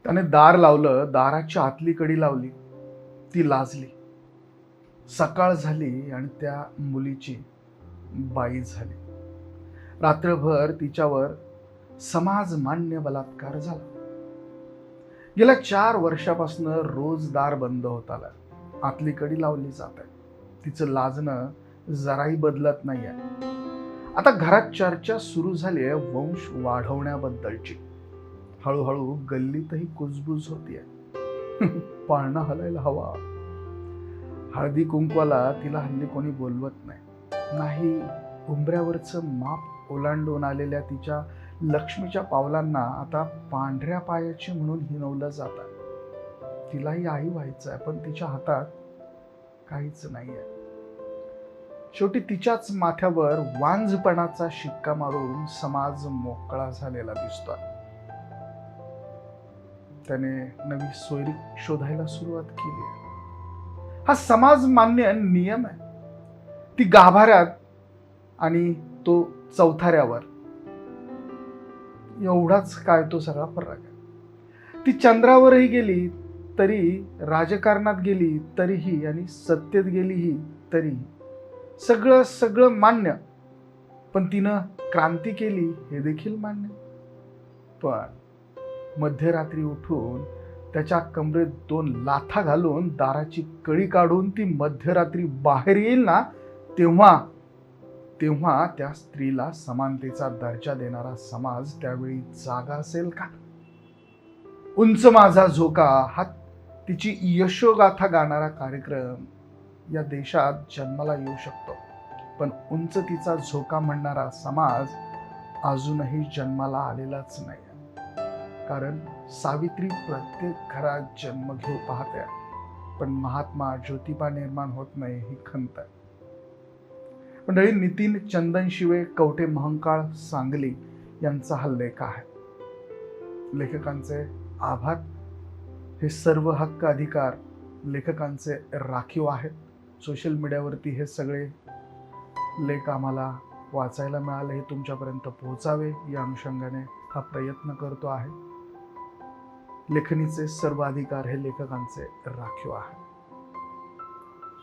त्याने दार लावलं, दाराची आतली कडी लावली, ती लाजली. सकाळ झाली आणि त्या मुलीची बाई झाली. रात्रभर तिच्यावर समाजमान्य बलात्कार झाला. गेल्या 4 वर्षापासून रोज दार बंद होत आलं. आतली कडी लावली जात आहे. तिचं लाजणं जराही बदलत नाहीये. आता घरात चर्चा सुरू झाली आहे वंश वाढवण्याबद्दलची. हळूहळू गल्लीतही कुजबुज होतीये. पाळणा हलायला हवा. हळदी कुंकवाला तिला हल्ली कोणी बोलवत नाही. उंबऱ्यावरचं माप ओलांडून आलेल्या तिच्या लक्ष्मीच्या पावलांना आता पांढऱ्या पायाची म्हणून हिणवलं जातं. तिलाही आई व्हायचं आहे, पण तिच्या हातात काहीच नाहीये. शेवटी तिच्याच माथ्यावर वांझपणाचा शिक्का मारून समाज मोकळा झालेला दिसतोय. त्याने नवी सोयरी शोधायला सुरुवात केली आहे. हा समाज मान्य नियम आहे. ती गाभाऱ्यात आणि तो चौथाऱ्यावर, एवढाच काय तो सगळा फरक आहे. ती चंद्रावरही गेली तरी, राजकारणात गेली तरीही, आणि सत्तेत गेलीही तरीही सगळं मान्य. पण तिनं क्रांती केली हे देखील मान्य. पण मध्यरात्री उठून त्याच्या कमरेत 2 लाथा घालून दाराची कडी काढून ती मध्यरात्री बाहेर येईल ना, तेव्हा त्या स्त्रीला समानतेचा दर्जा देणारा समाज त्यावेळी जागा असेल का? उंच माझा झोका हा तिची यशोगाथा गाणारा कार्यक्रम या देशात जन्माला येऊ शकतो, पण उंच तिचा झोका म्हणणारा समाज अजूनही जन्माला आलेलाच नाही. कारण सावित्री प्रत्येक घरात जन्म घेऊ पाहते, पण महात्मा ज्योतिबा निर्माण होत नाही ही खंत आहे. मंडळी, नितीन चंदनशिवे, कवठे महंकाळ, सांगली यांचा हा लेख आहे. लेखकांचे आभार. हे सर्व हक्क अधिकार लेखकांचे राखीव आहेत. सोशल मीडियावरती हे सगळे लेख आम्हाला वाचायला मिळाले, हे तुमच्यापर्यंत पोहोचावे या अनुषंगाने हा प्रयत्न करतो आहे. लेखणीचे सर्व अधिकार हे लेखकांचे राखीव आहेत.